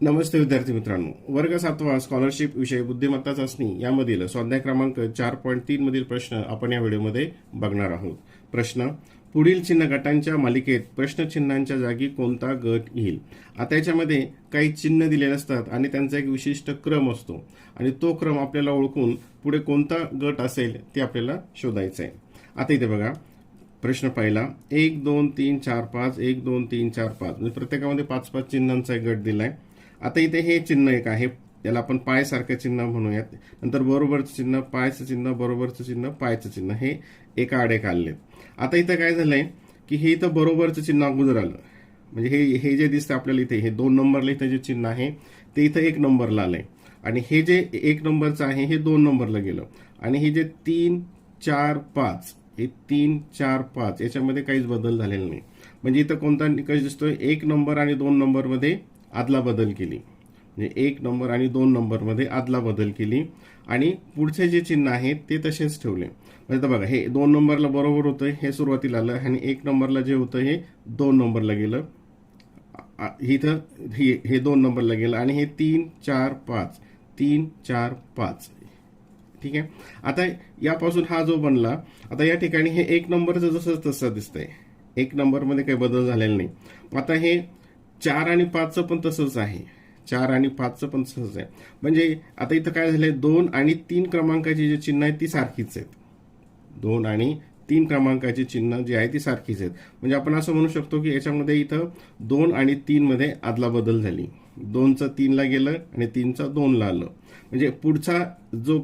नमस्ते विद्यार्थी मित्रांनो, वर्ग 7वा स्कॉलरशिप विषय बुद्धिमत्ता चाचणी यामधील स्वाध्याय क्रमांक 4.3 मधील प्रश्न आपण या व्हिडिओमध्ये बघणार आहोत. प्रश्न: पुढील चिन्ह गटांच्या मालिकेत प्रश्नचिन्हांच्या जागी कोणता गट येईल? आता याच्यामध्ये काही चिन्ह दिलेले असतात आणि त्यांचा एक विशिष्ट क्रम असतो आणि तो क्रम आपल्याला ओळखून पुढे कोणता गट असेल ते आपल्याला शोधायचं आहे. आता इथे बघा, प्रश्न पहिला 1 2 3 4 5 1 2 3 4 5 म्हणजे प्रत्येकामध्ये 5-5 चिन्हांचा एक गट दिलाय. आता इथे हे चिन्ह एक आहे, त्याला आपण पाय सारखं चिन्ह म्हणूयात. नंतर बरोबरचं चिन्ह, पायचं चिन्ह, बरोबरचं चिन्ह, पायचं चिन्ह हे एका आडे काढलेत. आता इथं काय झालंय की हे इथं बरोबरचं चिन्ह अगोदर आलं, म्हणजे हे जे दिसतं आपल्याला इथे हे 2 नंबरला इथं जे चिन्ह आहे ते इथं 1 नंबरला आलंय आणि हे जे 1 नंबरचं आहे हे 2 नंबरला गेलं आणि हे जे 3 4 5 हे 3 4 5 याच्यामध्ये काहीच बदल झालेला नाही. म्हणजे इथं कोणता निकष दिसतोय? 1 नंबर आणि 2 नंबर मध्ये आदला बदल केली, म्हणजे 1 नंबर आणि 2 नंबर मध्ये आदला बदल केली आणि पुढचे जे चिन्ह आहेत ते तसेच ठेवले. म्हणजे बघा, हे 2 नंबरला बरोबर होतं, हे सुरुवातीला आलं आणि 1 नंबरला जे होतं हे 2 नंबरला गेलं, इथं हे 2 नंबरला गेलं आणि हे 3 4 5 3 4 5. ठीक आहे. आता यापासून हा जो बनला, आता या ठिकाणी हे 1 नंबरचं जसं तसं दिसतंय, 1 नंबरमध्ये काही बदल झालेला नाही. आता हे 4 आणि 5चं पण तसंच आहे, 4 आणि 5चं पण तसंच आहे. म्हणजे आता इथं काय झालंय, 2 आणि 3 क्रमांकाची जी चिन्ह आहेत ती सारखीच आहेत. 2 आणि 3 क्रमांकाची चिन्ह जी आहे ती सारखीच आहेत. म्हणजे आपण असं म्हणू शकतो की याच्यामध्ये इथं 2 आणि 3 मध्ये आदला बदल झाली. 2चं 3ला गेलं आणि 3चं 2ला आलं. म्हणजे पुढचा जो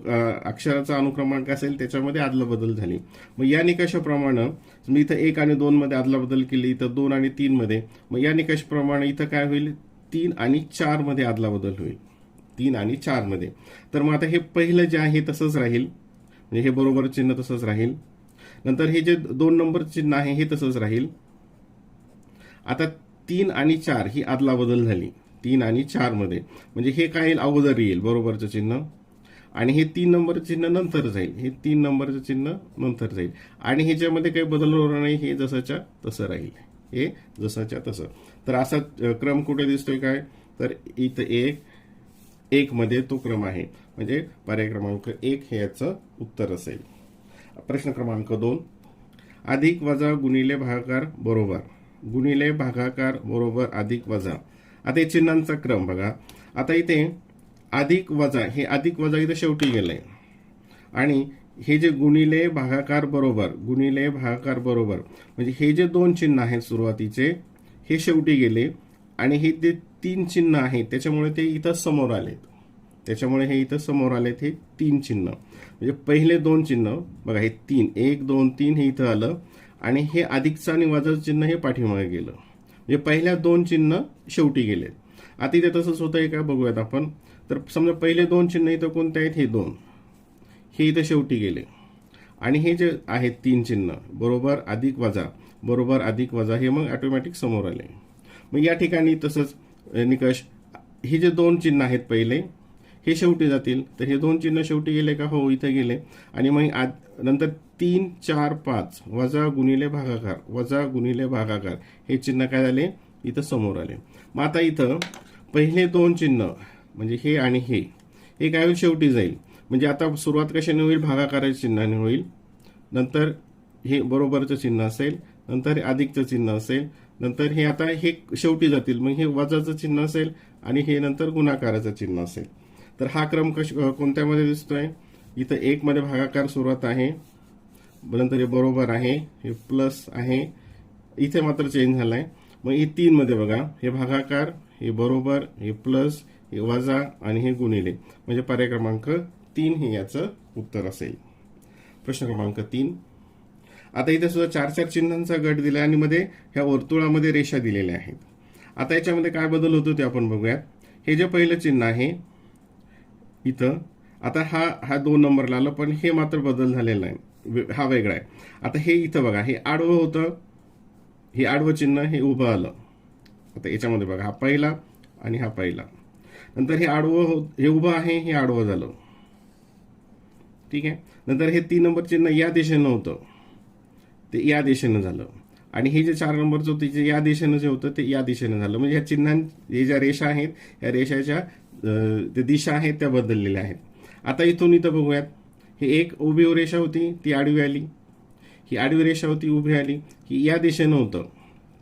अक्षराचा अनुक्रमांक असेल त्याच्यामध्ये आदला बदल झाली. मग या निकषाप्रमाणे मी इथं 1 आणि 2 मध्ये आदला बदल केली, इथं 2 आणि 3 मध्ये. मग या निकषाप्रमाणे इथं काय होईल? 3 आणि 4 मध्ये आदला बदल होईल, 3 आणि 4 मध्ये. तर मग आता हे पहिलं जे आहे तसंच राहील, म्हणजे हे बरोबर चिन्ह तसंच राहील. नंतर हे जे 2 नंबर चिन्ह आहे हे तसंच राहील. आता 3 आणि 4 ही आदला बदल झाली 3 आणि 4 मध्ये, म्हणजे हे काय येईल? अगोदर येईल बरोबरचं चिन्ह आणि हे 3 नंबरचं चिन्ह नंतर जाईल, हे 3 नंबरचं चिन्ह नंतर जाईल आणि ह्याच्यामध्ये काही बदल होणार नाही, हे जसंच्या तसं राहील, हे जसंच्या तसं. तर असा क्रम कुठे दिसतोय काय? तर इथं 1 मध्ये तो क्रम आहे, म्हणजे पर्याय क्रमांक 1 हे याचं उत्तर असेल. प्रश्न क्रमांक 2, अधिक वजा गुणिले भागाकार बरोबर, गुणिले भागाकार बरोबर अधिक वजा. आता हे चिन्हांचा क्रम बघा. आता इथे अधिक वजा, हे अधिक वजा इथं शेवटी गेलंय आणि हे जे गुणिले भागाकार बरोबर, गुणिले भागाकार बरोबर म्हणजे हे जे 2 चिन्ह आहेत सुरुवातीचे हे शेवटी गेले आणि हे जे 3 चिन्ह आहेत त्याच्यामुळे ते इथं समोर आलेत, त्याच्यामुळे हे इथं समोर आलेत हे 3 चिन्ह. म्हणजे पहिले 2 चिन्ह बघा, हे 3 1 2 3 हे इथं आलं आणि हे अधिकचं आणि वजाचं चिन्ह हे पाठीमागे गेलं, म्हणजे पहिल्या 2 चिन्ह शेवटी गेले. आता इथे तसंच होतंय का बघूयात आपण. तर समजा पहिले 2 चिन्ह इथं कोणते आहेत? हे 2 हे इथं शेवटी गेले आणि हे जे आहेत 3 चिन्ह बरोबर अधिक वजा, बरोबर अधिक वजा हे मग ऑटोमॅटिक समोर आले. मग या ठिकाणी तसंच निकष, हे जे 2 चिन्ह आहेत पहिले हे शेवटी जातील, तर हे 2 चिन्ह शेवटी गेले का? हो, इथे गेले. आणि मग नंतर 3 4 5 वजा गुणिले भागाकार, वजा गुणिले भागाकार हे चिन्ह काय झाले? इथं समोर आले. मग आता इथं पहिले 2 चिन्ह म्हणजे हे आणि हे काय होईल? शेवटी जाईल. म्हणजे आता सुरुवात कशाने होईल? भागाकाराच्या चिन्हाने होईल. नंतर हे बरोबरचं चिन्ह असेल, नंतर हे अधिकचं चिन्ह असेल, नंतर हे आता हे शेवटी जातील, मग हे वजाचं चिन्ह असेल आणि हे नंतर गुणाकाराचं चिन्ह असेल. तर हा क्रम कोणत्यामध्ये दिसतोय? इथं 1 मध्ये भागाकार सुरुवात आहे, नंतर हे बरोबर आहे, हे प्लस आहे, इथे मात्र चेंज झालाय. मग हे 3 मध्ये बघा, हे भागाकार, हे बरोबर, हे प्लस, हे वजा आणि हे गुणिले, म्हणजे पर्याय क्रमांक 3 हे याचं उत्तर असेल. प्रश्न क्रमांक 3, आता इथे सुद्धा 4-4 चिन्हांचा गट दिला आणि मध्ये ह्या वर्तुळामध्ये रेषा दिलेल्या आहेत. आता याच्यामध्ये काय बदल होतो ते आपण बघूयात. हे जे पहिलं चिन्ह आहे इथं, आता हा 2 नंबरला आलं पण हे मात्र बदल झालेला आहे, हा वेगळा आहे. आता हे इथं बघा, हे आडवं होतं, हे आडवं चिन्ह हे उभं आलं. आता याच्यामध्ये बघा, हा पहिला आणि हा पहिला, नंतर हे आडवं हे उभं आहे, हे आडवं झालं. ठीक आहे. नंतर हे 3 नंबर चिन्ह या दिशेनं होतं, ते या दिशेनं झालं आणि हे जे 4 नंबरचं होतं जे या दिशेनं जे होतं ते या दिशेनं झालं. म्हणजे ह्या हे ज्या रेषा आहेत या रेषाच्या त्या दिशा आहेत त्या बदललेल्या आहेत. आता इथून इथं बघूयात, हे एक उभी रेषा होती ती आडवी आली, ही आडवी रेषा होती उभी आली, ही या दिशेनं होतं,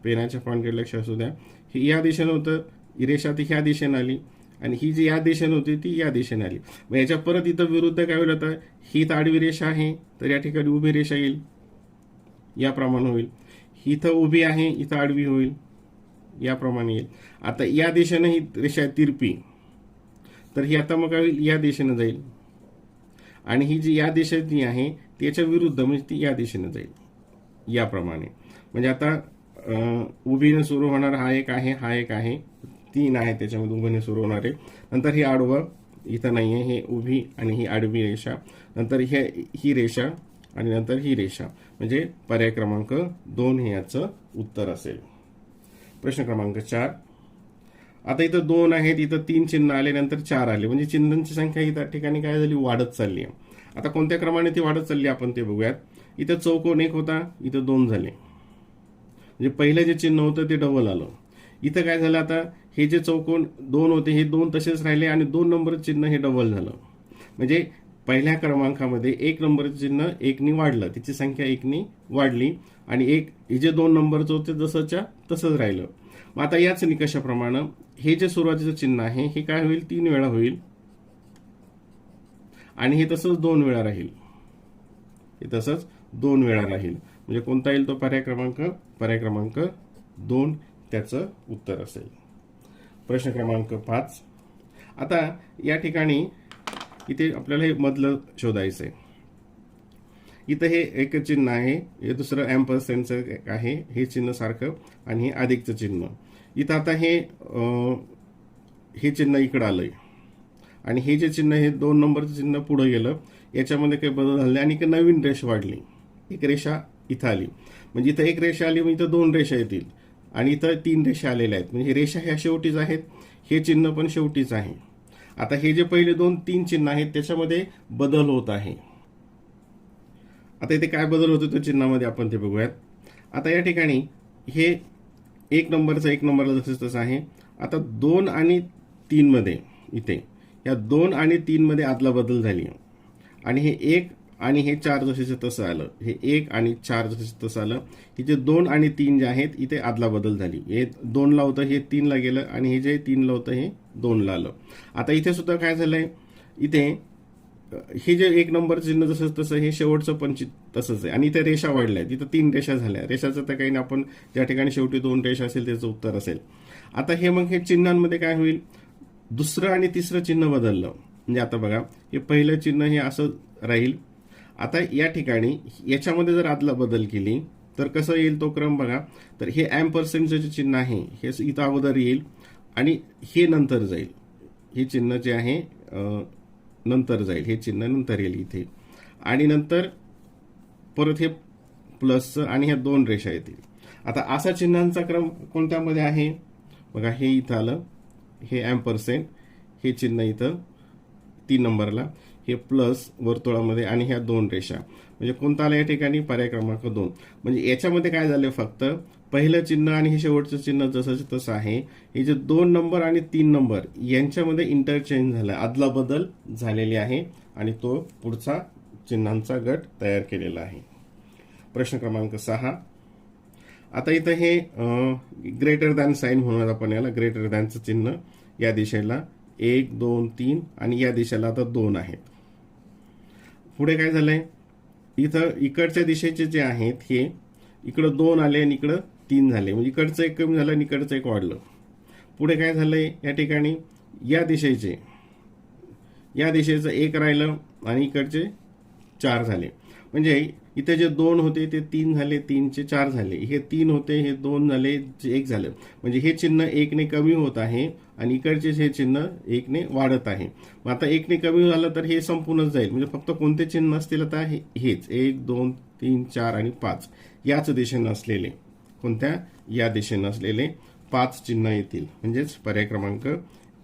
पेनाच्या पॉईंटकडे लक्ष असू द्या, ही या दिशेनं होतं, ही रेषा ती ह्या दिशेनं आली आणि ही जी या दिशेनं होती ती या दिशेने आली. मग याच्या परत इथं विरुद्ध काय होईल, आता ही तर आडवी रेषा आहे तर या ठिकाणी उभी रेषा येईल, याप्रमाणे होईल. ही इथं उभी आहे इथं आडवी होईल, याप्रमाणे येईल. आता या दिशेनं ही रेषा तिरपी, तर ही आता मग काय होईल, या दिशेनं जाईल. आणि ही जी या दिशेने आहे त्याच्या विरुद्ध म्हणजे ती या दिशेने जाईल, याप्रमाणे. म्हणजे आता उभीने सुरू होणार हा एक आहे, हा एक आहे, 3 आहे त्याच्यामध्ये उभीने सुरू होणारे. नंतर ही आडवं इथं नाही आहे, हे उभी आणि ही आडवी रेषा, नंतर ही रेषा आणि नंतर ही रेषा, म्हणजे पर्याय क्रमांक 2 हे याचं उत्तर असेल. प्रश्न क्रमांक 4. आता इथं 2 आहेत, इथं 3 चिन्ह आले, नंतर 4 आले, म्हणजे चिन्हांची संख्या इथं ठिकाणी काय झाली, वाढत चालली आहे. आता कोणत्या क्रमाने ती वाढत चालली आपण ते बघूयात. इथं चौकोन 1 होता, इथं 2 झाले, म्हणजे पहिलं जे चिन्ह होतं ते डबल आलं. इथं काय झालं, आता हे जे चौकोन 2 होते हे 2 तसेच राहिले आणि 2 नंबरचं चिन्ह हे डबल झालं. म्हणजे पहिल्या क्रमांकामध्ये 1 नंबरचं चिन्ह 1 ने वाढलं, तिची संख्या 1 ने वाढली आणि हे जे 2 नंबरचं होते जसंच्या तसंच राहिलं. मग आता याच निकषाप्रमाणे हे जे सुरुवातीचं चिन्ह आहे हे काय होईल, 3 वेळा होईल आणि हे तसंच 2 वेळा राहील, हे तसंच 2 वेळा राहील. म्हणजे कोणता येईल तो पर्याय क्रमांक 2 त्याचं उत्तर असेल. प्रश्न क्रमांक 5. आता या ठिकाणी इथे आपल्याला हे मधलं शोधायचं आहे. इथं हे एक चिन्ह आहे, हे दुसरं एम्परसँडचं आहे, हे चिन्ह सारखं आणि हे अधिकचं चिन्ह. इथं आता हे चिन्ह इकडं आलंय आणि हे जे चिन्ह हे 2 नंबरचं चिन्ह पुढे गेलं, याच्यामध्ये काही बदल झाले आणि एक नवीन रेषा वाढली, एक रेषा इथं आली. म्हणजे इथं एक रेषा आली, म्हणजे इथं 2 रेषा येतील आणि इथं 3 रेषा आलेल्या आहेत. म्हणजे रेषा ह्या शेवटीच आहेत, हे चिन्ह पण शेवटीच आहे. आता हे जे पहिले 2-3 चिन्ह आहेत त्याच्यामध्ये बदल होत आहे. आता इथे काय बदल होतो त्या चिन्हामध्ये आपण ते बघूयात. आता या ठिकाणी हे 1 नंबरला जसं तसं आहे. आता 2 आणि 3 मध्ये इथे या 2 आणि 3 मध्ये आदला बदल झाली आणि हे 1 आणि हे 4 जसेच तसं आलं, हे 1 आणि 4 जसेच तसं आलं. इथे 2 आणि 3 जे आहेत इथे आदला बदल झाली. हे 2 ला होतं हे 3 ला गेलं आणि हे जे 3 ला होतं हे 2 ला आलं. आता इथे सुद्धा काय झालंय, इथे हे जे 1 नंबर चिन्ह जसं तसं हे शेवटचं पण तसंच आहे आणि इथे रेषा वाढल्या, तिथं 3 रेषा झाल्या. रेषाचं तर काही नाही, आपण ज्या ठिकाणी शेवटी 2 रेषा असेल त्याचं उत्तर असेल. आता हे मग हे चिन्हांमध्ये काय होईल, दुसरं आणि तिसरं चिन्ह बदललं. म्हणजे आता बघा, हे पहिलं चिन्ह हे असं राहील. आता या ठिकाणी याच्यामध्ये जर आदला बदल केली तर कसं येईल तो क्रम बघा. तर हे एम्परसँडचं जे चिन्ह आहे हे इथं अगोदर येईल आणि हे नंतर जाईल, हे चिन्ह जे आहे नंतर जाईल, हे चिन्ह नंतर येईल इथे आणि नंतर परत हे प्लसचं आणि ह्या 2 रेषा येतील. आता असा चिन्हांचा क्रम कोणत्यामध्ये आहे बघा, हे इथं आलं, हे एम्परसँड, हे चिन्ह इथं 3 नंबरला, हे प्लस वर्तुळामध्ये आणि ह्या 2 रेषा, म्हणजे कोणता आला या ठिकाणी पर्याय क्रमांक 2. म्हणजे याच्यामध्ये काय झालं, फक्त पहिलं चिन्ह आणि हे शेवटचं चिन्ह जसं तसं आहे. हे जे 2 नंबर आणि 3 नंबर यांच्यामध्ये इंटरचेंज झालं, आदला बदल झालेली आहे आणि तो पुढचा चिन्हांचा गट तयार केलेला आहे. प्रश्न क्रमांक 6. आता इथं हे ग्रेटर दॅन साईन म्हणून आपण याला, ग्रेटर दॅनचं चिन्ह या दिशेला 1, 2, 3 आणि या दिशेला आता 2 आहेत. पुढे काय झालंय, इथं इकडच्या दिशेचे जे आहेत हे इकडं 2 आले आणि इकडं 3 झाले, म्हणजे इकडचं एक कमी झालं आणि इकडचं एक वाढलं. पुढे काय झालंय, या ठिकाणी या दिशेचं 1 राहिलं आणि इकडचे 4 झाले. म्हणजे इथे जे 2 होते ते 3 झाले, 3चे 4 झाले, हे 3 होते, हे 2 झाले, 1 झालं. म्हणजे हे चिन्ह 1 ने कमी होत आहे आणि इकडचे हे चिन्ह 1 ने वाढत आहे. मग आता 1 ने कमी झालं तर हे संपूर्णच जाईल. म्हणजे फक्त कोणते चिन्ह असतील आता हेच 1, 2, 3, 4 आणि 5 याच दिशेनं असलेले, कोणत्या, या दिशेनं असलेले 5 चिन्ह येतील. म्हणजेच पर्याय क्रमांक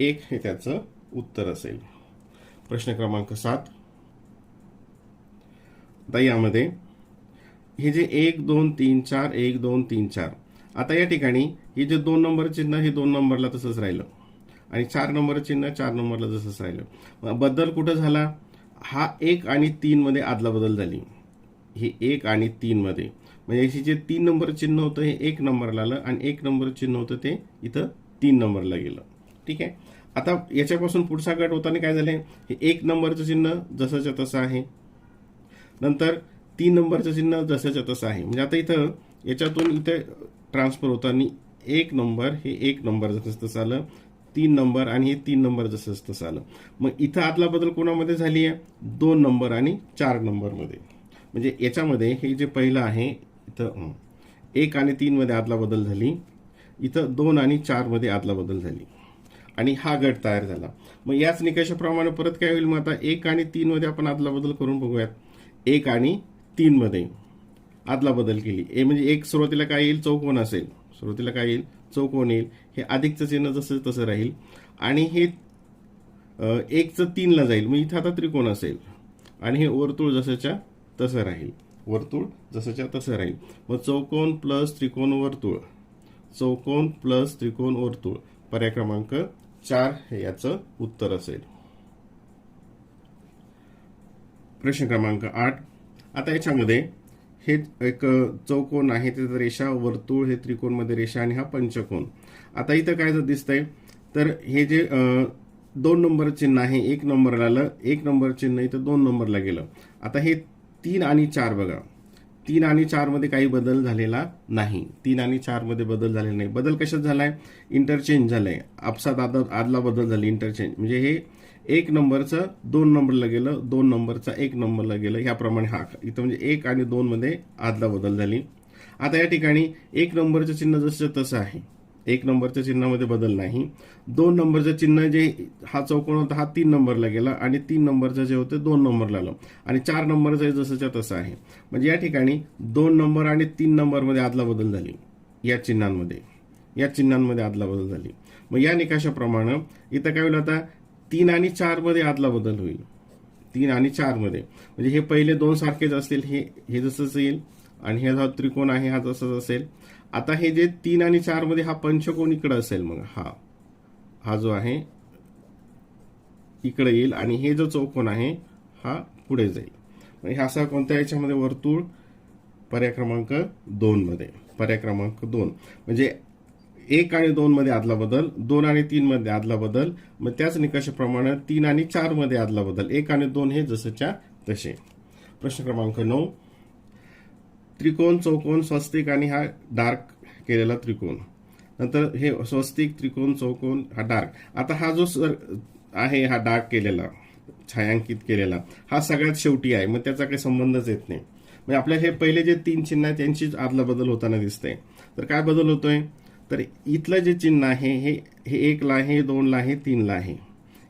1 हे त्याचं उत्तर असेल. प्रश्न क्रमांक 7. आता यामध्ये हे जे 1 2 3 4 1 2 3 4, आता या ठिकाणी हे जे 2 नंबर चिन्ह हे 2 नंबरला तसंच राहिलं आणि 4 नंबर चिन्ह 4 नंबरला जसंच राहिलं. बदल कुठं झाला? हा 1 आणि 3 मध्ये आदला बदल झाली. हे 1 आणि 3 मध्ये, म्हणजे हे जे 3 नंबर चिन्ह होतं हे 1 नंबरला आलं आणि 1 नंबर चिन्ह होतं ते इथं 3 नंबरला गेलं. ठीक आहे. आता याच्यापासून पुढचा गट होताना काय झालंय? हे 1 नंबरचं चिन्ह जसंच्या तसं आहे, नंतर 3 नंबरचं चिन्ह जसंच्या तसं आहे. म्हणजे आता इथं याच्यातून इथे ट्रान्सफर होताना 1 नंबर हे 1 नंबर जसं तसं आलं, 3 नंबर आणि हे 3 नंबर जसं तसं आलं. मग इथं आदला बदल कोणामध्ये झाली आहे? 2 नंबर आणि 4 नंबरमध्ये. म्हणजे याच्यामध्ये हे जे पहिलं आहे इथं 1 आणि 3 मध्ये आदला बदल झाली, इथं 2 आणि 4 मध्ये आदला बदल झाली आणि हा गट तयार झाला. मग याच निकषाप्रमाणे परत काय होईल? मग आता 1 आणि 3 मध्ये आपण आदला बदल करून बघूयात. 1 आणि 3 मध्ये आदला बदल केली. ए म्हणजे एक सुरुवातीला काय येईल? चौकोन असेल. सुरुवातीला काय येईल? चौकोन येईल. हे अधिकचं चिन्ह जसं तसं राहील आणि हे 1चं 3ला जाईल. मग इथं आता त्रिकोण असेल आणि हे वर्तुळ जसंच्या तसं राहील. वर्तुळ जसंच्या तसं राहील. मग चौकोन प्लस त्रिकोण वर्तुळ, चौकोन प्लस त्रिकोण वर्तुळ, पर्याय क्रमांक 4 हे याचं उत्तर असेल. प्रश्न क्रमांक 8. आता याच्यामध्ये हे एक चौकोन आहे त्याचं रेषा, वर्तुळ हे त्रिकोणमध्ये रेषा आणि हा पंचकोन. आता इथं काय दिसतंय? तर हे जे 2 नंबर चिन्ह आहे 1 नंबरला आलं, 1 नंबर चिन्ह इथं 2 नंबरला गेलं. आता हे 3 आणि 4 बघा, 3 आणि 4 मध्ये काही बदल झालेला नाही. 3 आणि 4 मध्ये बदल झालेला नाही. बदल कशात झालाय? इंटरचेंज झालंय. आपसात आदला बदल झाली, इंटरचेंज. म्हणजे हे 1 नंबरचं 2 नंबरला गेलं, 2 नंबरचा 1 नंबरला गेलं, ह्याप्रमाणे हा इथं म्हणजे 1 आणि 2 मध्ये आदला बदल झाली. आता या ठिकाणी 1 नंबरचं चिन्ह जसं तसं आहे, 1 नंबरच्या चिन्हामध्ये बदल नाही. 2 नंबरचं चिन्ह जे हा चौकोन होता हा 3 नंबरला गेला आणि 3 नंबरचं जे होतं 2 नंबरला आलं आणि 4 नंबरचं जसंच्या तसं आहे. म्हणजे या ठिकाणी 2 नंबर आणि 3 नंबरमध्ये आदला बदल झाली. या चिन्हांमध्ये आदला बदल झाली. मग या निकषाप्रमाणे इथं काय होईल? आता 3 आणि 4 मध्ये आदला बदल होईल. 3 आणि 4 मध्ये म्हणजे हे पहिले 2 सारखेच असतील, हे जसंच येईल आणि हे जो त्रिकोण आहे हा जसंच असेल. आता हे जे 3 आणि 4 मध्ये हा पंचकोन इकडे असेल, मग हा जो आहे इकडे येईल आणि हे जो चौकोन आहे हा पुढे जाईल. म्हणजे हा असा कोणत्या याच्यामध्ये? वर्तुळ, पर्याय क्रमांक 2 मध्ये. पर्याय क्रमांक 2 म्हणजे 1 आणि 2 मध्ये आदला बदल, 2 आणि 3 मध्ये आदला बदल. मग त्याच निकषाप्रमाणे 3 आणि 4 मध्ये आदला बदल, 1 आणि 2 हे जसंच्या तसे. प्रश्न क्रमांक 9. त्रिकोण, चौकोन, स्वस्तिक आणि हा डार्क केलेला त्रिकोण. नंतर हे स्वस्तिक, त्रिकोण, चौकोन, हा डार्क. आता हा जो आहे हा डार्क केलेला, छायांकित केलेला, हा सगळ्यात शेवटी आहे. मग त्याचा काही संबंधच येत नाही. म्हणजे आपल्या हे पहिले जे 3 चिन्ह आहेत त्यांचीच आदला बदल होताना दिसतंय. तर काय बदल होतोय? तर इथलं जे चिन्ह आहे हे 1 ला आहे, 2 ला आहे, 3 ला आहे.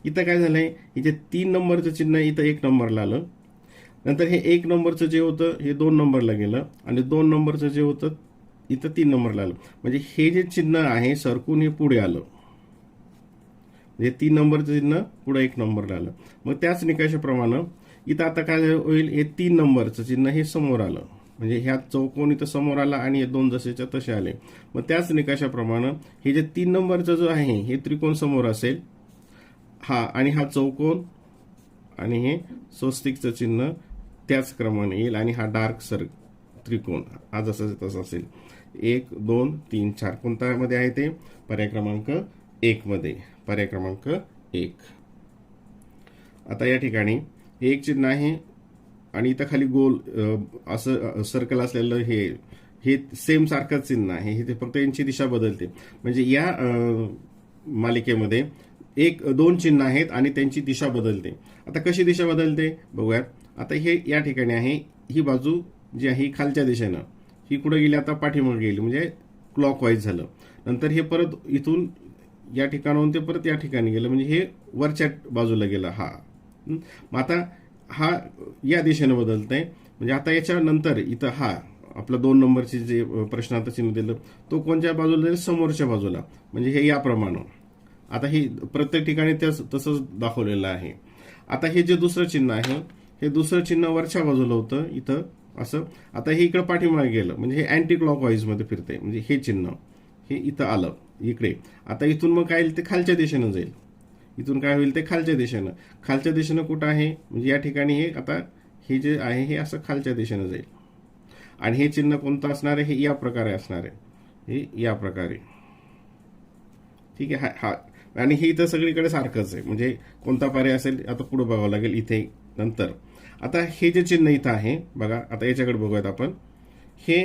इथं काय झालंय? इथे 3 नंबरचं चिन्ह इथं 1 नंबरला आलं. नंतर हे 1 नंबरचं जे होतं हे 2 नंबरला गेलं आणि 2 नंबरचं जे होतं इथं 3 नंबरला आलं. म्हणजे हे जे चिन्ह आहे सरकून हे पुढे आलं. म्हणजे 3 नंबरचं चिन्ह पुढे 1 नंबरला आलं. मग त्याच निकषाप्रमाणे इथं आता काय होईल? हे 3 नंबरचं चिन्ह हे समोर आलं. म्हणजे ह्या चौकोन इथं समोर आला आणि हे 2 जसेच्या तसे आले. मग त्याच निकषाप्रमाणे हे जे 3 नंबरचं जो आहे हे त्रिकोण समोर असेल, हा आणि हा चौकोन आणि हे स्वस्तिकचं चिन्ह त्याच क्रमाने येईल आणि हा डार्क त्रिकोण हा जसा तसा असेल. 1 2 3 4 कोणत्या मध्ये आहे ते? पर्याय क्रमांक 1 मध्ये. पर्याय क्रमांक 1. आता या ठिकाणी हे एक चिन्ह आहे आणि इथं खाली गोल असं सर्कल असलेलं हे सेम सारखंच चिन्ह आहे. हे फक्त यांची दिशा बदलते. म्हणजे या मालिकेमध्ये 2 चिन्ह आहेत आणि त्यांची दिशा बदलते. आता कशी दिशा बदलते बघूयात. आता हे या ठिकाणी आहे, ही बाजू जी आहे खालच्या दिशेनं, ही कुठे गेली? आता पाठीमागे गेली, म्हणजे क्लॉकवाईज झालं. नंतर हे परत इथून या ठिकाणाहून ते परत या ठिकाणी गेलं, म्हणजे हे वरच्या बाजूला गेलं. मग आता हा या दिशेनं बदलतंय. म्हणजे आता याच्यानंतर इथं हा आपला 2 नंबरची जे प्रश्नार्थ चिन्ह दिलं तो कोणत्या बाजूला जाईल? समोरच्या बाजूला. म्हणजे हे याप्रमाणे. आता हे प्रत्येक ठिकाणी तसंच दाखवलेलं आहे. आता हे जे दुसरं चिन्ह आहे हे दुसरं चिन्ह वरच्या बाजूला होतं, इथं असं. आता हे इकडं पाठीमागे गेलं म्हणजे हे अँटी क्लॉकवाईज मध्ये फिरते, म्हणजे हे चिन्ह हे इथं आलं इकडे. आता इथून मग काय येईल ते खालच्या दिशेनं जाईल. इथून काय होईल ते खालच्या दिशेनं. खालच्या दिशेनं कुठं आहे म्हणजे या ठिकाणी हे आता हे जे आहे हे असं खालच्या दिशेनं जाईल. आणि हे चिन्ह कोणतं असणार आहे, हे या प्रकारे असणार आहे, हे या प्रकारे. ठीक आहे. हा आणि हे इथं सगळीकडे सारखंच आहे, म्हणजे कोणता पर्याय असेल आता पुढे बघावं लागेल इथे नंतर. आता हे जे चिन्ह इथं आहे बघा, आता याच्याकडे बघूयात आपण. हे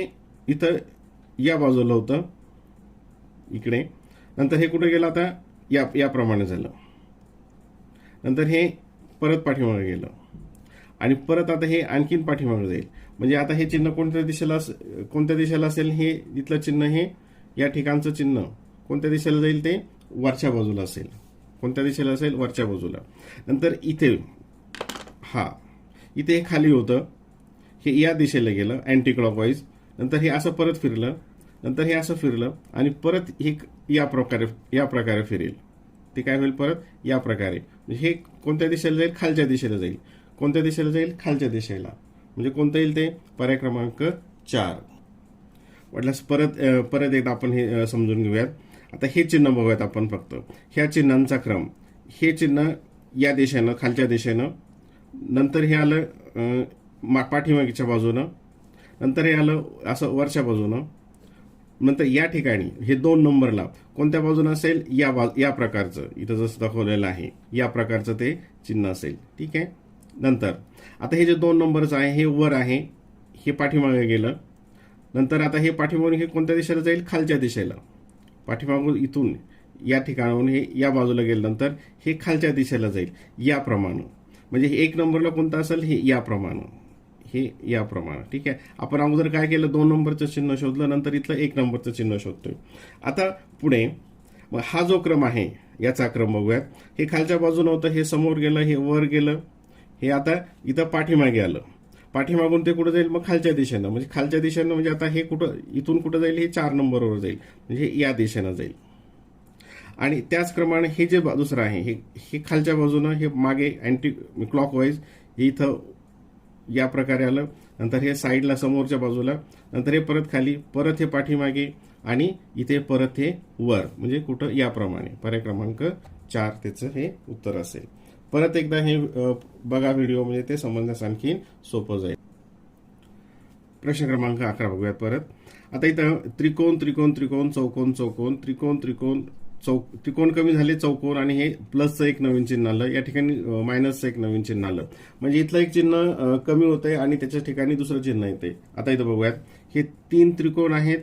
इथं या बाजूला होतं इकडे, नंतर हे कुठे गेलं आता याप्रमाणे झालं, नंतर हे परत पाठीमागे गेलं आणि परत आता हे आणखीन पाठीमागे जाईल. म्हणजे आता हे चिन्ह कोणत्या दिशेला असेल, हे इथलं चिन्ह हे या ठिकाणचं चिन्ह कोणत्या दिशेला जाईल ते वरच्या बाजूला असेल. कोणत्या दिशेला असेल, वरच्या बाजूला. नंतर इथे इथे हे खाली होतं, हे या दिशेला गेलं अँटी क्लॉकवाईज. नंतर हे असं परत फिरलं, नंतर हे असं फिरलं आणि परत हे या प्रकारे फिरेल. ते काय होईल परत या प्रकारे. म्हणजे हे कोणत्या दिशेला जाईल, खालच्या दिशेला जाईल. कोणत्या दिशेला जाईल, खालच्या दिशेला. म्हणजे कोणतं येईल ते पर्याय क्रमांक 4. वाटल्यास परत एकदा आपण हे समजून घेऊयात. आता हे चिन्ह बघूयात आपण फक्त. ह्या चिन्हांचा क्रम, हे चिन्ह या दिशेनं खालच्या दिशेनं, नंतर हे आलं पाठीमागच्या बाजूनं, नंतर हे आलं असं वरच्या बाजूनं, नंतर या ठिकाणी हे 2 नंबरला कोणत्या बाजूनं असेल, या प्रकारचं इथं जसं दाखवलेलं आहे या प्रकारचं ते चिन्ह असेल. ठीक आहे. नंतर आता हे जे 2 नंबरचं आहे हे वर आहे, हे पाठीमागे गेलं. नंतर आता हे पाठीमागून हे कोणत्या दिशेला जाईल, खालच्या दिशेला. पाठीमागून इथून या ठिकाणाहून हे या बाजूला गेल्यानंतर हे खालच्या दिशेला जाईल याप्रमाणे. म्हणजे हे 1 नंबरला कोणतं असेल, हे याप्रमाणे, हे याप्रमाणे. ठीक आहे. आपण अगोदर काय केलं, 2 नंबरचं चिन्ह शोधलं, नंतर इथलं 1 नंबरचं चिन्ह शोधतोय. आता पुढे मग हा जो क्रम आहे याचा क्रम बघूयात. हे खालच्या बाजूनं होतं, हे समोर गेलं, हे वर गेलं, हे आता इथं पाठीमागे आलं. पाठीमागून ते कुठं जाईल, मग खालच्या दिशेनं. म्हणजे खालच्या दिशेनं म्हणजे आता हे इथून कुठं जाईल, हे 4 नंबरवर जाईल, म्हणजे हे या दिशेनं जाईल. आणि त्याचप्रमाणे हे जे दुसरं आहे हे खालच्या बाजूनं, हे मागे अँटी क्लॉकवाईज, हे इथं या प्रकारे आलं. नंतर हे साईडला समोरच्या बाजूला, नंतर हे परत खाली, परत हे पाठीमागे आणि इथे परत हे वर, म्हणजे कुठं याप्रमाणे. पर्याय क्रमांक 4 त्याचं हे उत्तर असेल. परत एकदा हे बघा व्हिडिओ, म्हणजे ते समजण्यास आणखी सोपं जाईल. प्रश्न क्रमांक 11 बघूयात परत. आता इथं त्रिकोण त्रिकोण त्रिकोण चौकोन चौकोन त्रिकोण त्रिकोण त्रिकोण कमी झाले, चौकोन, आणि हे प्लसचं एक नवीन चिन्ह आलं, या ठिकाणी मायनसचं एक नवीन चिन्ह आलं. म्हणजे इथलं एक चिन्ह कमी होतंय आणि त्याच्या ठिकाणी दुसरं चिन्ह येते. आता इथं बघूयात, हे 3 त्रिकोण आहेत,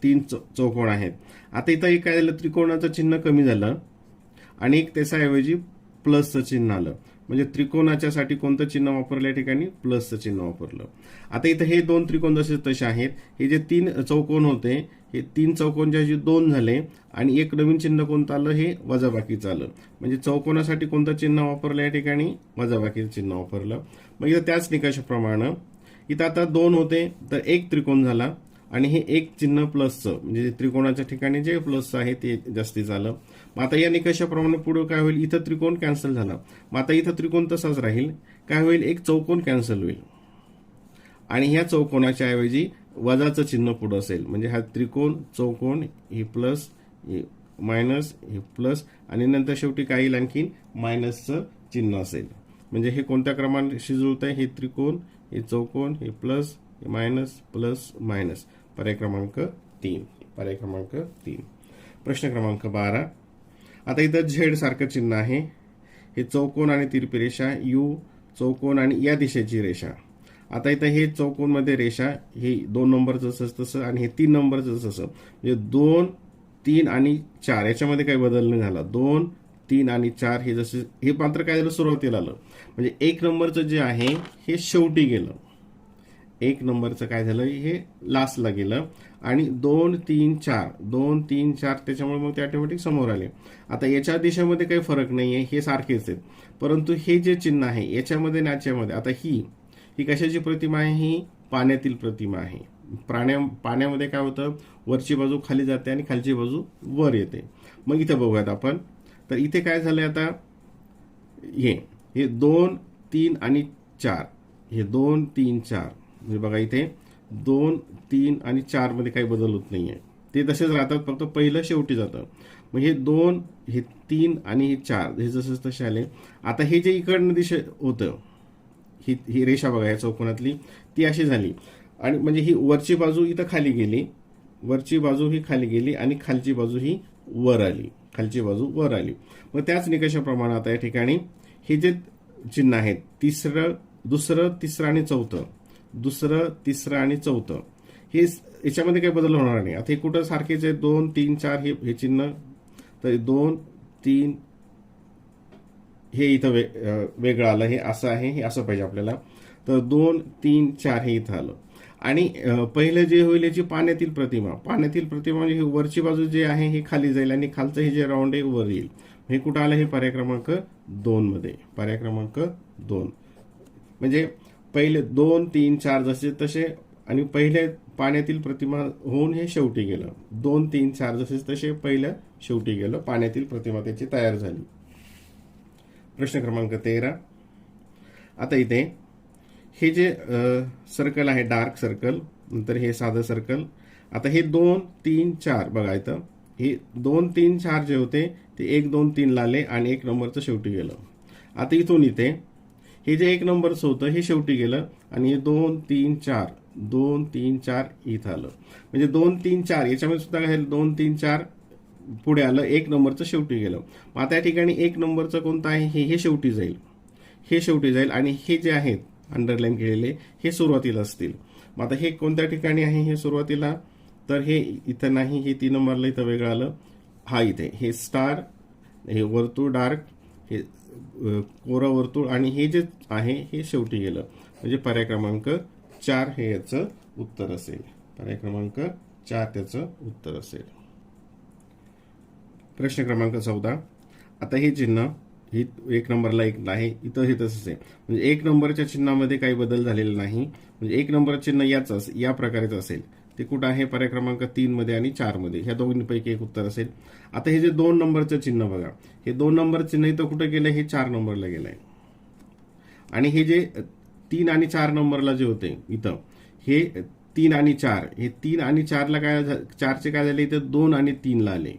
3 चौकोन आहेत. आता इथं एक काय झालं, त्रिकोणाचं चिन्ह कमी झालं आणि एक त्याच्याऐवजी प्लसचं चिन्ह आलं. म्हणजे त्रिकोणाच्यासाठी कोणतं चिन्ह वापरलं, या ठिकाणी प्लसचं चिन्ह वापरलं. आता इथं हे 2 त्रिकोण जसे तसे आहेत. हे जे 3 चौकोन होते, हे 3 चौकोनच्या 2 झाले आणि एक नवीन चिन्ह कोणतं आलं, हे वजाबाकीचं आलं. म्हणजे चौकोनासाठी कोणतं चिन्ह वापरलं, या ठिकाणी वजाबाकीचं चिन्ह वापरलं. मग इथं त्याच निकषाप्रमाणे इथं आता 2 होते तर 1 त्रिकोण झाला आणि हे 1 चिन्ह प्लसचं, म्हणजे त्रिकोणाच्या ठिकाणी जे प्लसचं आहे ते जास्तीचं आलं. मग आता या निकषाप्रमाणे पुढे काय होईल, इथं त्रिकोण कॅन्सल झाला. मग आता इथं त्रिकोण तसाच राहील. काय होईल, एक चौकोन कॅन्सल होईल आणि ह्या चौकोनाच्या ऐवजी वजाचं चिन्ह पुढे असेल. म्हणजे हा त्रिकोण चौकोन, हे प्लस, हे मायनस, हे प्लस, आणि नंतर शेवटी काय येईल, आणखीन मायनसचं चिन्ह असेल. म्हणजे हे कोणत्या क्रमांशी जुळत आहे, हे त्रिकोण, हे चौकोन, हे प्लस, हे मायनस, प्लस, मायनस. पर्याय क्रमांक 3. पर्याय क्रमांक 3. प्रश्न क्रमांक 12. आता इथं झेड सारखं चिन्ह आहे. हे चौकोन आणि तिरपी रेषा, यू, चौकोन आणि या दिशेची रेषा. आता इथं हे चौकोनमध्ये रेषा, हे 2 नंबरचं तसं आणि हे 3 नंबरचं तसं. म्हणजे 2, 3 आणि 4 याच्यामध्ये काही बदल नाही झाला. 2, 3 आणि 4 हे जसे, हे मात्र काय झालं, सुरुवातीला आलं. म्हणजे 1 नंबरचं जे आहे हे शेवटी गेलं. 1 नंबरचं काय झालं, हे लास्टला गेलं. आणि 2, 3, 4, 2, 3, 4 त्याच्यामुळे मग ते ऑटोमॅटिक समोर आले. आता याच्या दिशेमध्ये काही फरक नाहीये, हे सारखेच आहेत. परंतु हे जे चिन्ह आहे याच्यामध्ये आणि याच्यामध्ये, आता ही कशाची प्रतिमा आहे, ही पाण्यातील प्रतिमा आहे. पाण्यामध्ये काय होतं, वरची बाजू खाली जाते आणि खालची बाजू वर येते. मग इथं बघूयात आपण. तर इथे काय झालंय, आता हे 2, 3 आणि 4, हे 2, 3, 4 म्हणजे बघा इथे 2, 3 आणि 4 मध्ये काही बदल होत नाहीये, ते तसेच राहतात, फक्त पहिलं शेवटी जातं. मग हे 2, हे 3 आणि हे 4 हे जसे तसे आले. आता हे जे इकडनं दिशा होतं, ही रेषा बघा या चौकोनातली, ती अशी झाली आणि म्हणजे ही वरची बाजू इथं खाली गेली, वरची बाजू ही खाली गेली आणि खालची बाजू ही वर आली, खालची बाजू वर आली. मग त्याच निकषाप्रमाणे आता या ठिकाणी हे जे चिन्ह आहेत, तिसरं, दुसरं, तिसरं आणि चौथं, दुसरं, तिसरं आणि चौथं, हे याच्यामध्ये काही बदल होणार नाही. आता हे कुठं सारखेच आहे, 2, 3, 4 हे चिन्ह, तर 2, 3 हे इथं वेगळं आलं, हे असं आहे, हे असं पाहिजे आपल्याला. तर 2, 3, 4 हे इथं आलं. आणि पहिलं जे होईल याची पाण्यातील प्रतिमा, पाण्यातील प्रतिमा म्हणजे ही वरची बाजू जे आहे हे खाली जाईल आणि खालचं हे जे राऊंड आहे वर येईल. हे कुठं आलं, हे पर्याय क्रमांक 2 मध्ये, पर्याय क्रमांक 2. म्हणजे पहिले 2, 3, 4 जसे तसे आणि पहिले पाण्यातील प्रतिमा होऊन हे शेवटी गेलं. 2, 3, 4 जसे तसे पहिलं शेवटी गेलं, पाण्यातील प्रतिमा त्याची तयार झाली. प्रश्न क्रमांक 13. आता इथे हे जे सर्कल आहे, डार्क सर्कल, नंतर हे साधं सर्कल. आता हे 2, 3, 4 बघा इथं, हे 2, 3, 4 जे होते ते 1, 2, 3 ला आले आणि 1 नंबरचं शेवटी गेलं. आता इथून इथे हे जे 1 नंबरचं होतं हे शेवटी गेलं आणि हे 2, 3, 4, 2, 3, 4 इथं आलं. म्हणजे 2, 3, 4 याच्यामध्ये सुद्धा काय, 2, 3, 4 पुढे आलं, 1 नंबरचं शेवटी गेलं. मग आता या ठिकाणी 1 नंबरचं कोणतं आहे, हे शेवटी जाईल, हे शेवटी जाईल आणि हे जे आहेत अंडरलाईन केलेले हे सुरुवातीला असतील. मग आता हे कोणत्या ठिकाणी आहे, हे सुरुवातीला, तर हे इथं नाही, हे 3 नंबरला इथं वेगळं आलं. हा इथे हे स्टार, हे वर्तुळ डार्क, हे कोरं वर्तुळ आणि हे जे आहे हे शेवटी गेलं. म्हणजे पर्याय क्रमांक 4 हे याचं उत्तर असेल. पर्याय क्रमांक 4 त्याचं उत्तर असेल. प्रश्न क्रमांक 14. आता हे चिन्ह, ही 1 नंबरला 1 आहे, इथं हे तसंच आहे. म्हणजे 1 नंबरच्या चिन्हामध्ये काही बदल झालेला नाही. म्हणजे 1 नंबर चिन्ह या प्रकारेच असेल. ते कुठं आहे, पर्याय क्रमांक 3 मध्ये आणि 4 मध्ये, ह्या दोन्हीपैकी एक उत्तर असेल. आता हे जे 2 नंबरचं चिन्ह बघा, हे 2 नंबर चिन्ह इथं कुठं गेलं, हे 4 नंबरला गेलंय. आणि हे जे 3 आणि 4 नंबरला जे होते इथं, हे 3 आणि 4, हे 3 आणि 4ला काय, 4चे काय झाले, इथं 2 आणि 3 ला आले.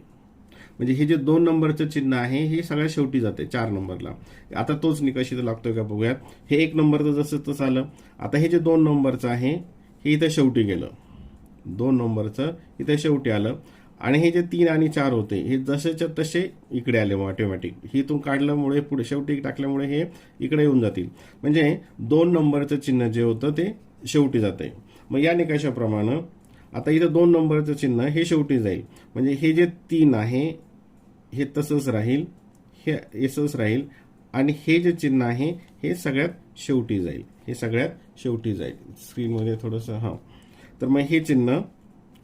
म्हणजे हे जे 2 नंबरचं चिन्ह आहे हे सगळ्यात शेवटी जाते 4 नंबरला. आता तोच निकष इथं लागतोय का बघूयात. हे 1 नंबरचं जसं तसं आलं. आता हे जे 2 नंबरचं आहे हे इथं शेवटी गेलं, 2 नंबरचं इथं शेवटी आलं. आणि हे जे 3 आणि 4 होते हे जसेच्या तसे इकडे आले, मग ऑटोमॅटिक हिथून काढल्यामुळे पुढे शेवटी टाकल्यामुळे हे इकडे येऊन जातील. म्हणजे 2 नंबरचं चिन्ह जे होतं ते शेवटी जाते. मग या निकषाप्रमाणे आता इथं 2 नंबरचं चिन्ह हे शेवटी जाईल. म्हणजे हे जे 3 आहे हे तसंच राहील, हे असंच राहील आणि हे जे चिन्ह आहे हे सगळ्यात शेवटी जाईल, हे सगळ्यात शेवटी जाईल. स्क्रीनमध्ये थोडंसं हां. तर मग हे चिन्ह,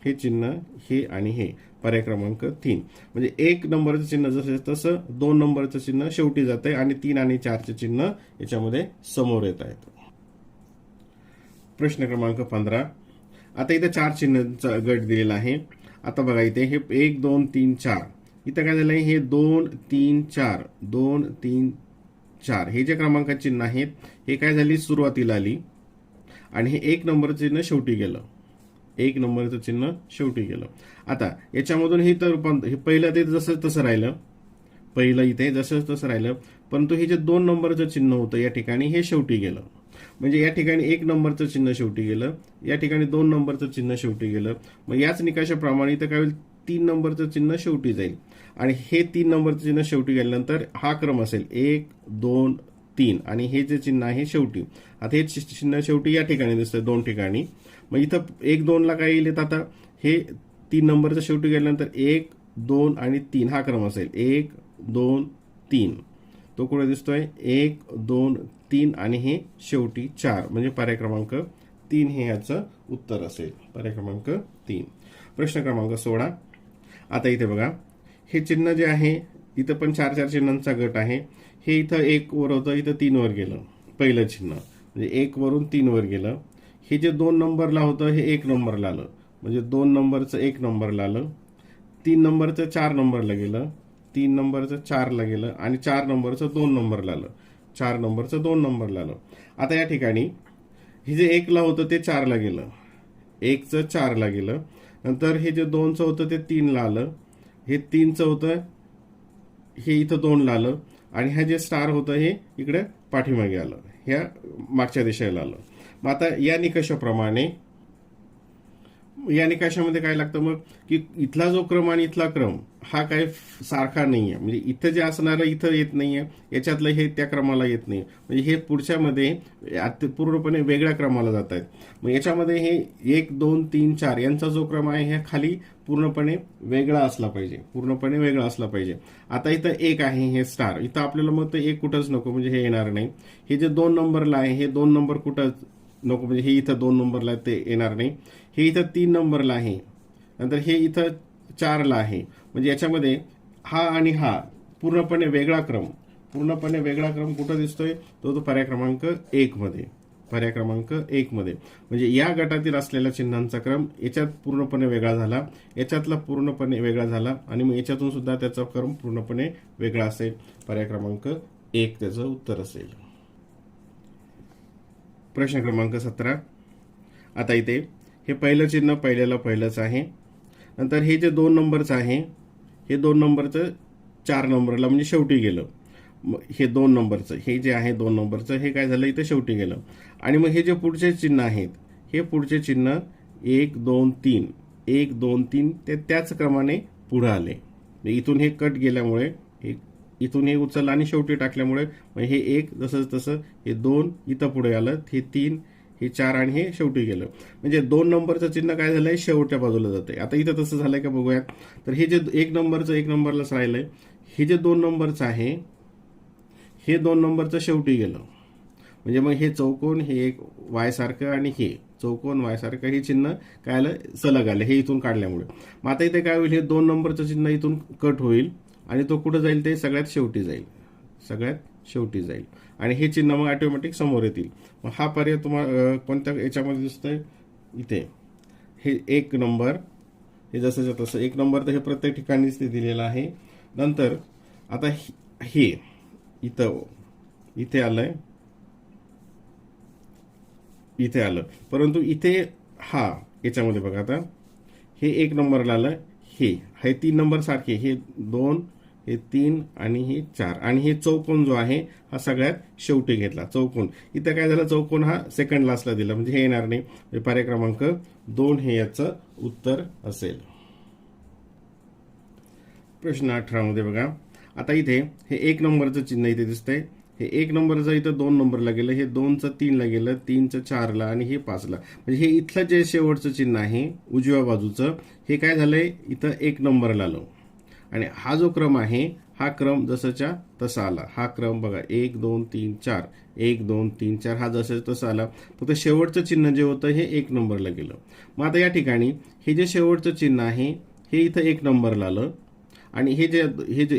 हे चिन्ह, हे आणि हे पर्याय क्रमांक 3. म्हणजे 1 नंबरचं चिन्ह जसं तसं 2 नंबरचं चिन्ह शेवटी जात आहे आणि 3 आणि 4चे चिन्ह याच्यामध्ये समोर येत आहेत. प्रश्न क्रमांक 15. आता इथे 4 चिन्हांचा गट दिलेला आहे. आता बघा इथे हे 1, 2, 3, 4 इथं काय झालंय, हे 2, 3, 4, 2, 3, 4 हे जे क्रमांकाचे चिन्ह आहेत हे काय झाली, सुरुवातीला आली आणि हे 1 नंबरचं चिन्ह शेवटी गेलं, 1 नंबरचं चिन्ह शेवटी गेलं. आता याच्यामधून हे तर हे पहिलं ते जसं तसं राहिलं, पहिलं इथे जसं तसं राहिलं, परंतु हे जे 2 नंबरचं चिन्ह होतं या ठिकाणी हे शेवटी गेलं. म्हणजे या ठिकाणी 1 नंबरचं चिन्ह शेवटी गेलं, या ठिकाणी 2 नंबरचं चिन्ह शेवटी गेलं. मग याच निकषाप्रमाणे इथं काय होईल, 3 नंबरचं चिन्ह शेवटी जाईल आणि हे 3 नंबरचं चिन्ह शेवटी गेल्यानंतर हा क्रम असेल 1, 2, 3 आणि हे जे चिन्ह आहे शेवटी. आता हे चिन्ह शेवटी या ठिकाणी दिसतंय 2 ठिकाणी. मग इथं 1, 2 ला काय येईल, आता हे 3 नंबरचं शेवटी गेल्यानंतर 1, 2 आणि 3 हा क्रम असेल 1, 2, 3. तो कुठे दिसतोय, 1, 2, 3 आणि हे शेवटी 4. म्हणजे पर्याय क्रमांक 3 हे याचं उत्तर असेल, पर्याय क्रमांक 3. प्रश्न क्रमांक 16. आता इथे बघा हे चिन्ह जे आहे इथं पण 4 चिन्हांचा गट आहे. हे इथं 1 वर होतं, इथं 3 वर गेलं पहिलं चिन्ह, म्हणजे 1 वरून 3 वर गेलं. हे जे 2 नंबरला होतं हे 1 नंबरला आलं, म्हणजे 2 नंबरचं 1 नंबरला आलं, 3 नंबरचं 4 नंबरला गेलं, 3 नंबरचं 4 ला गेलं आणि 4 नंबरचं 2 नंबरला आलं, 4 नंबरचं 2 नंबरला आलं. आता या ठिकाणी हे जे 1ला होतं ते 4ला गेलं, 1चं 4ला गेलं. नंतर हे जे 2चं होतं ते 3ला आलं, हे 3चं होतं हे इथं 2ला आलं, आणि हा जे स्टार होतं हे इकडे पाठीमागे आलं, ह्या मागच्या दिशेला आलं. मग आता या निकषामध्ये काय लागतं मग, की इथला जो क्रम आणि इथला क्रम हा काय सारखा नाहीये. म्हणजे इथं जे असणारं इथं येत नाहीये, याच्यातलं हे त्या क्रमाला येत नाही. म्हणजे हे पुढच्यामध्ये पूर्णपणे वेगळ्या क्रमाला जात आहेत. मग याच्यामध्ये हे 1 2 3 4 यांचा जो क्रम आहे हे खाली पूर्णपणे वेगळा असला पाहिजे. आता इथं 1 आहे, हे स्टार, इथं आपल्याला मग ते 1 कुठंच नको, म्हणजे हे येणार नाही. हे जे 2 नंबरला आहे हे 2 नंबर कुठं नको, म्हणजे हे इथं 2 नंबरला आहे ते येणार नाही. हे इथं 3 नंबरला आहे, नंतर हे इथं 4ला आहे. म्हणजे याच्यामध्ये हा आणि हा पूर्णपणे वेगळा क्रम कुठं दिसतोय, तो पर्याय क्रमांक 1 मध्ये. म्हणजे या गटातील असलेल्या चिन्हांचा क्रम याच्यात पूर्णपणे वेगळा झाला, याच्यातला पूर्णपणे वेगळा झाला, आणि मग याच्यातून सुद्धा त्याचा क्रम पूर्णपणे वेगळा असेल. पर्याय क्रमांक 1 त्याचं उत्तर असेल. प्रश्न क्रमांक 17. आता इथे हे पहिलं चिन्ह पहिलंच आहे. नंतर हे जे 2 नंबरचं आहे हे 2 नंबरचं 4 नंबरला म्हणजे शेवटी गेलं. हे 2 नंबरचं हे जे आहे 2 नंबरचं हे काय झालं, इथं शेवटी गेलं. आणि मग हे जे पुढचे चिन्ह आहेत हे पुढचे चिन्ह 1 2 3 ते त्याच क्रमाने पुढे आले. इथून हे कट गेल्यामुळे इथून हे उचललं आणि शेवटी टाकल्यामुळे हे 1 जसं तसं हे 2 इथं पुढे आलं, हे 3 हे 4 आणि हे शेवटी गेलं. म्हणजे 2 नंबरचं चिन्ह काय झालंय, शेवटच्या बाजूला जातंय. आता इथं तसं झालंय का बघूया. तर हे जे 1 नंबरचं 1 नंबरलाच राहिलंय, हे जे 2 नंबरचं आहे हे 2 नंबरचं शेवटी गेलं. म्हणजे मग हे चौकोन हे एक वाय सारखं आणि हे चौकोन वाय सारखं हे चिन्ह काय आलं, सलग आलं हे इथून काढल्यामुळे. मग आता इथे काय होईल, हे 2 नंबरचं चिन्ह इथून कट होईल आणि तो कुठं जाईल, ते सगळ्यात शेवटी जाईल. आणि हे चिन्ह मग ऑटोमॅटिक समोर येतील. मग हा पर्याय तुम्हाला कोणत्या याच्यामध्ये दिसतोय, इथे हे 1 नंबर, हे जसं तसं 1 नंबर तर हे प्रत्येक ठिकाणीच ते दिलेलं आहे. नंतर आता हे इथे आलं, परंतु इथे हा याच्यामध्ये बघा, आता हे 1 नंबरला आलं, हे 3 नंबर सारखे, हे 2 हे 3 आणि हे 4, आणि हे चौकोन जो आहे हा सगळ्यात शेवटी घेतला. चौकोन इथं काय झालं, चौकोन हा सेकंड लास्टला दिला, म्हणजे हे येणार नाही. पर्याय क्रमांक 2 हे याचं उत्तर असेल. प्रश्न 18 मध्ये बघा. आता इथे हे 1 नंबरचं चिन्ह इथे दिसतंय, हे 1 नंबरचं इथं 2 नंबरला गेलं, हे 2चं 3ला गेलं, 3चं 4ला आणि हे 5ला. म्हणजे हे इथलं जे शेवटचं चिन्ह आहे उजव्या बाजूचं हे काय झालंय, इथं 1 नंबरला आलं. आणि हा जो क्रम आहे हा क्रम जसाच्या तसा आला. हा क्रम बघा 1 2 3 4 1 2 3 4 हा जसं तसा आला. फक्त शेवटचं चिन्ह जे होतं हे 1 नंबरला गेलं. मग आता या ठिकाणी हे जे शेवटचं चिन्ह आहे हे इथं 1 नंबरला आलं, आणि हे जे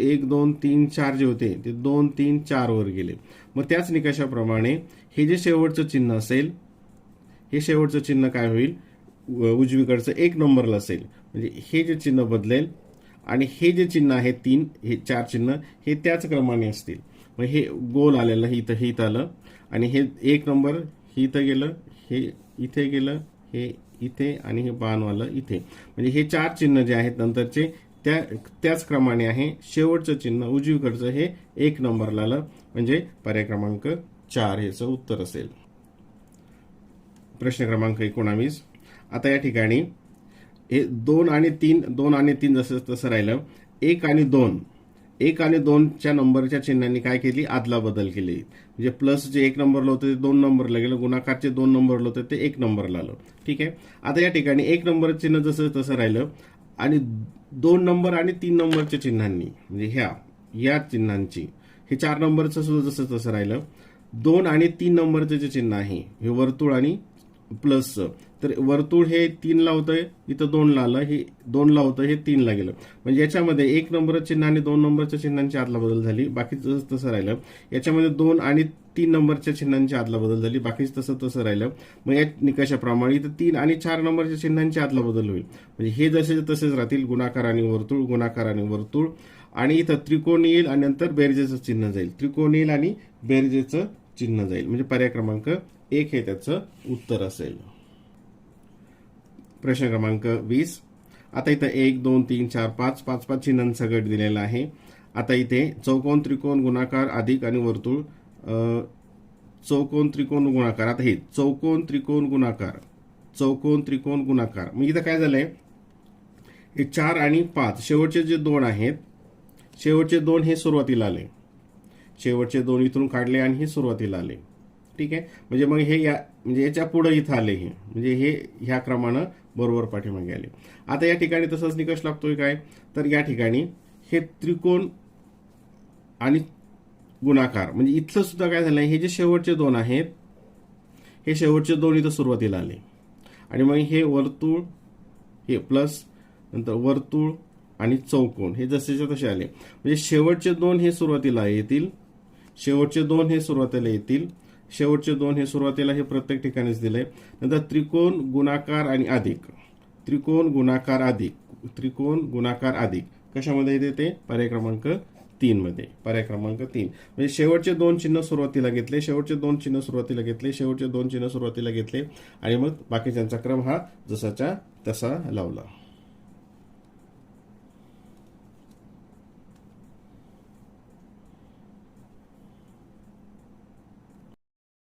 1 2 3 4 जे होते ते 2 3 4 वर गेले. मग त्याच निकषाप्रमाणे हे जे शेवटचं चिन्ह असेल हे शेवटचं चिन्ह काय होईल, उजवीकडचं 1 नंबरला असेल. म्हणजे हे जे चिन्ह बदलेल आणि हे जे चिन्ह आहे 3 हे 4 चिन्ह हे त्याच क्रमाने असतील. मग हे गोल आलेलं हे इथं आलं, आणि हे 1 नंबर हे इथं गेलं, हे इथे गेलं, हे इथे, आणि हे बाणवालं इथे. म्हणजे हे 4 चिन्ह जे आहेत नंतरचे त्याच क्रमाने आहे. शेवटचं चिन्ह उजवीकडचं हे 1 नंबरला आलं, म्हणजे पर्याय क्रमांक 4 हेचं उत्तर असेल. प्रश्न क्रमांक 19. आता या ठिकाणी हे 2 आणि 3 जसं तसं राहिलं. 1 आणि 2च्या नंबरच्या चिन्हांनी काय केली, आदला बदल केली. म्हणजे प्लस जे 1 नंबरला होतं ते 2 नंबरला गेलं, गुणाकारचे 2 नंबरला होतं ते 1 नंबरला आलं. ठीक आहे. आता या ठिकाणी 1 नंबर चिन्ह जसं तसं राहिलं, आणि 2 नंबर आणि 3 नंबरच्या चिन्हांनी म्हणजे या चिन्हांची हे 4 नंबरचं सुद्धा जसं तसं राहिलं. 2 आणि 3 नंबरचं जे चिन्ह आहे हे वर्तुळ आणि प्लसचं, तर वर्तुळ हे 3ला होतंय, इथं 2ला आलं, हे 2ला होतं हे 3ला गेलं. म्हणजे याच्यामध्ये 1 नंबरचं चिन्ह आणि 2 नंबरच्या चिन्हांची आदला बदल झाली, बाकी जसं तसं राहिलं. याच्यामध्ये 2 आणि 3 नंबरच्या चिन्हांची आदला बदल झाली, बाकी तसं तसं राहिलं. मग या निकषाप्रमाणे इथं 3 आणि 4 नंबरच्या चिन्हांची आदला बदल होईल. म्हणजे हे जसे तसेच राहतील, गुणाकार आणि वर्तुळ, आणि इथं त्रिकोण येईल आणि नंतर बेरजेचं चिन्ह जाईल, त्रिकोण येईल आणि बेरजेचं चिन्ह जाईल. म्हणजे पर्याय क्रमांक 1 हे त्याचं उत्तर असेल. प्रश्न क्रमांक 20. आता इथं 1 2 3 4 5 5 5 चिन्हांचा गट दिलेला आहे. आता इथे चौकोन त्रिकोण गुणाकार अधिक आणि वर्तुळ चौकोन त्रिकोण गुणाकार. आता हे चौकोन त्रिकोण गुणाकार मग इथं काय झालंय, हे 4 आणि 5 शेवटचे जे 2 आहेत, शेवटचे 2 हे सुरुवातीला आले, शेवटचे 2 इथून काढले आणि हे सुरुवातीला आले. ठीक आहे, म्हणजे मग हे म्हणजे याच्या पुढे इथं आले, हे म्हणजे हे ह्या क्रमानं बरोबर पाठीमागे आले. आता या ठिकाणी तसंच निकष लागतोय काय, तर या ठिकाणी हे त्रिकोण आणि गुणाकार म्हणजे इथलं सुद्धा काय झालंय, हे जे शेवटचे 2 आहेत, हे शेवटचे 2 इथं सुरुवातीला आले आणि मग हे वर्तुळ, हे प्लस नंतर वर्तुळ आणि चौकोन हे जसेच्या तसे आले. म्हणजे शेवटचे 2 हे सुरुवातीला येतील, शेवटचे 2 हे सुरुवातीला येतील, शेवटचे 2 हे सुरुवातीला, हे प्रत्येक ठिकाणीच दिलंय. नंतर त्रिकोण गुणाकार आणि अधिक, त्रिकोण गुणाकार अधिक कशामध्ये येते ते पर्याय क्रमांक 3 मध्ये. पर्याय क्रमांक 3 म्हणजे शेवटचे 2 चिन्ह सुरुवातीला घेतले, शेवटचे 2 चिन्ह सुरुवातीला घेतले, शेवटचे 2 चिन्ह सुरुवातीला घेतले आणि मग बाकीच्यांचा क्रम हा जसाच्या तसा लावला.